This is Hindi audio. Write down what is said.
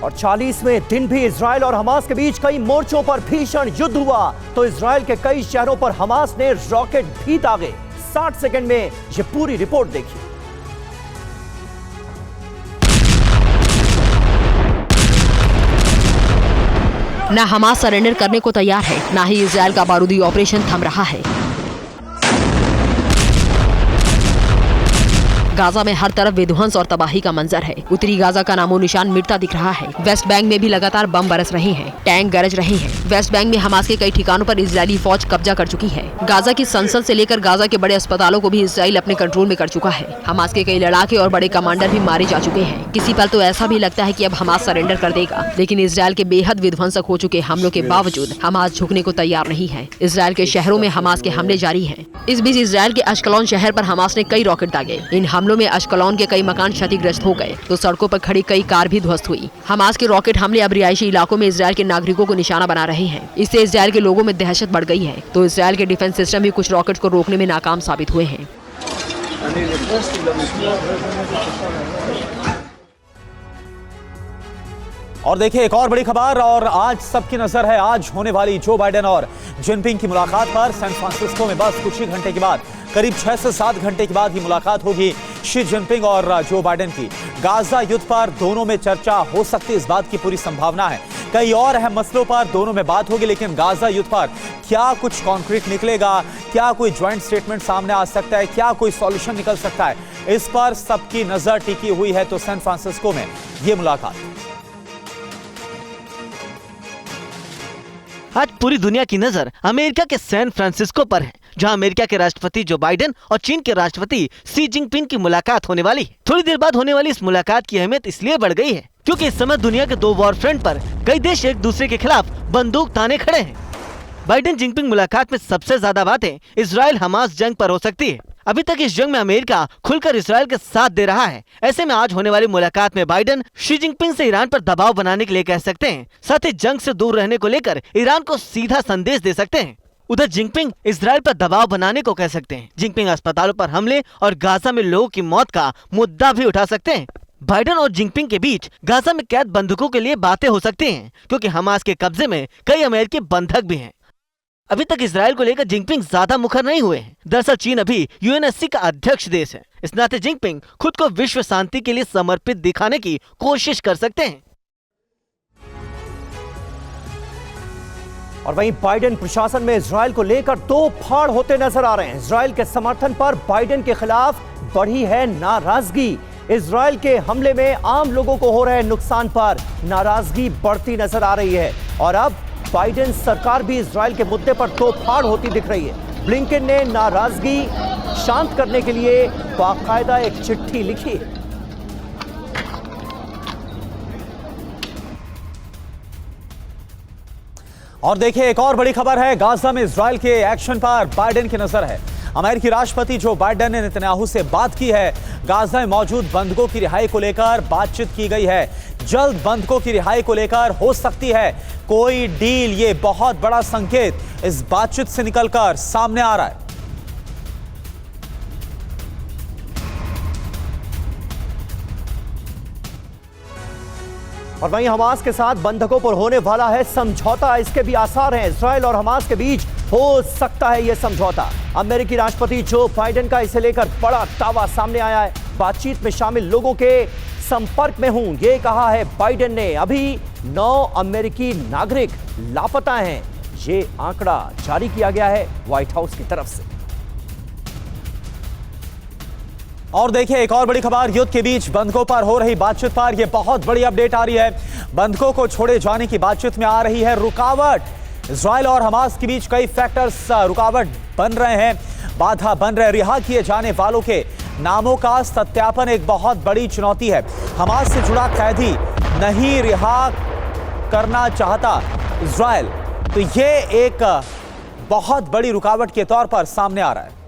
और 40वें दिन भी इजराइल और हमास के बीच कई मोर्चों पर भीषण युद्ध हुआ तो इजराइल के कई शहरों पर हमास ने रॉकेट भी दागे। 60 सेकंड में यह पूरी रिपोर्ट देखिए। ना हमास सरेंडर करने को तैयार है, ना ही इजराइल का बारूदी ऑपरेशन थम रहा है। गाजा में हर तरफ विध्वंस और तबाही का मंजर है। उत्तरी गाजा का नामो निशान मिटता दिख रहा है। वेस्ट बैंक में भी लगातार बम बरस रहे हैं, टैंक गरज रहे हैं। वेस्ट बैंक में हमास के कई ठिकानों पर इजरायली फौज कब्जा कर चुकी है। गाजा की संसद से लेकर गाजा के बड़े अस्पतालों को भी इजराइल अपने कंट्रोल में कर चुका है। हमास के कई लड़ाके और बड़े कमांडर भी मारे जा चुके हैं। किसी पल तो ऐसा भी लगता है कि अब हमास सरेंडर कर देगा, लेकिन इजराइल के बेहद विध्वंसक हो चुके हमलों के बावजूद हमास झुकने को तैयार नहीं है। इजराइल के शहरों में हमास के हमले जारी हैं। इस बीच इजराइल के अश्कलोन शहर पर हमास ने कई रॉकेट दागे। इन हमलों में अश्कलोन के कई मकान क्षतिग्रस्त हो गए तो सड़कों पर खड़ी कई कार भी ध्वस्त हुई। हमास के रॉकेट हमले अब रिहायशी इलाकों में इजराइल के नागरिकों को निशाना बना रहे हैं। इससे इजराइल के लोगों में दहशत बढ़ गई है तो इजराइल के डिफेंस सिस्टम भी कुछ रॉकेट को रोकने में नाकाम साबित हुए हैं। और देखिए एक और बड़ी खबर, और आज सबकी नजर है आज होने वाली जो बाइडेन और जिनपिंग की मुलाकात पर। सैन फ्रांसिस्को में बस कुछ ही घंटे के बाद, करीब 6 से 7 घंटे के बाद ही मुलाकात होगी शी जिनपिंग और जो बाइडेन की। गाजा युद्ध पर दोनों में चर्चा हो सकती है, इस बात की पूरी संभावना है। कई और अहम मसलों पर दोनों में बात होगी, लेकिन गाजा युद्ध पर क्या कुछ कॉन्क्रीट निकलेगा, क्या कोई ज्वाइंट स्टेटमेंट सामने आ सकता है, क्या कोई सॉल्यूशन निकल सकता है, इस पर सबकी नजर टिकी हुई है। तो सैन फ्रांसिस्को में यह मुलाकात। आज पूरी दुनिया की नजर अमेरिका के सैन फ्रांसिस्को पर है, जहां अमेरिका के राष्ट्रपति जो बाइडेन और चीन के राष्ट्रपति शी जिनपिंग की मुलाकात होने वाली है। थोड़ी देर बाद होने वाली इस मुलाकात की अहमियत इसलिए बढ़ गई है क्योंकि इस समय दुनिया के 2 वॉर फ्रंट पर कई देश एक दूसरे के खिलाफ बंदूक ताने खड़े हैं। बाइडेन जिनपिंग मुलाकात में सबसे ज्यादा बातें इजराइल हमास जंग पर हो सकती है। अभी तक इस जंग में अमेरिका खुलकर इजराइल के साथ दे रहा है। ऐसे में आज होने वाली मुलाकात में बाइडेन शी जिनपिंग से ईरान पर दबाव बनाने के लिए कह सकते हैं, साथ ही जंग से दूर रहने को लेकर ईरान को सीधा संदेश दे सकते हैं। उधर जिनपिंग इजराइल पर दबाव बनाने को कह सकते हैं। जिनपिंग अस्पतालों पर हमले और गाजा में लोगों की मौत का मुद्दा भी उठा सकते हैं। बाइडेन और जिनपिंग के बीच गाजा में कैद बंधकों के लिए बातें हो सकती हैं, क्योंकि हमास के कब्जे में कई अमेरिकी बंधक भी हैं। अभी तक इजराइल को लेकर जिनपिंग ज्यादा मुखर नहीं हुए हैं। दरअसल चीन अभी यूएनएससी का अध्यक्ष देश है। इस नाते जिनपिंग खुद को विश्व शांति के लिए समर्पित दिखाने की कोशिश कर सकते हैं। और वहीं बाइडेन प्रशासन में इजराइल को लेकर 2 फाड़ होते नजर आ रहे हैं। इजराइल के समर्थन पर बाइडेन के खिलाफ बढ़ी है नाराजगी। इजराइल के हमले में आम लोगों को हो रहे नुकसान पर नाराजगी बढ़ती नजर आ रही है। और अब बाइडेन सरकार भी इजराइल के मुद्दे पर 2 फाड़ होती दिख रही है। ब्लिंकन ने नाराजगी शांत करने के लिए बाकायदा एक चिट्ठी लिखी है। और देखिए एक और बड़ी खबर है, गाजा में इजराइल के एक्शन पर बाइडेन की नजर है। अमेरिकी राष्ट्रपति जो बाइडेन ने नेतन्याहू से बात की है। गाजा में मौजूद बंधकों की रिहाई को लेकर बातचीत की गई है। जल्द बंधकों की रिहाई को लेकर हो सकती है कोई डील। ये बहुत बड़ा संकेत इस बातचीत से निकलकर सामने आ रहा है। और वहीं हमास के साथ बंधकों पर होने वाला है समझौता, इसके भी आसार हैं। इजराइल और हमास के बीच हो सकता है यह समझौता। अमेरिकी राष्ट्रपति जो बाइडेन का इसे लेकर बड़ा दावा सामने आया है। बातचीत में शामिल लोगों के संपर्क में हूं, यह कहा है बाइडेन ने। अभी 9 अमेरिकी नागरिक लापता हैं, ये आंकड़ा जारी किया गया है व्हाइट हाउस की तरफ से। और देखिए एक और बड़ी खबर, युद्ध के बीच बंधकों पर हो रही बातचीत पर यह बहुत बड़ी अपडेट आ रही है। बंधकों को छोड़े जाने की बातचीत में आ रही है रुकावट। इजराइल और हमास के बीच कई फैक्टर्स रुकावट बन रहे हैं, बाधा बन रहे। रिहा किए जाने वालों के नामों का सत्यापन एक बहुत बड़ी चुनौती है। हमास से जुड़ा कैदी नहीं रिहा करना चाहता इजराइल, तो ये एक बहुत बड़ी रुकावट के तौर पर सामने आ रहा है।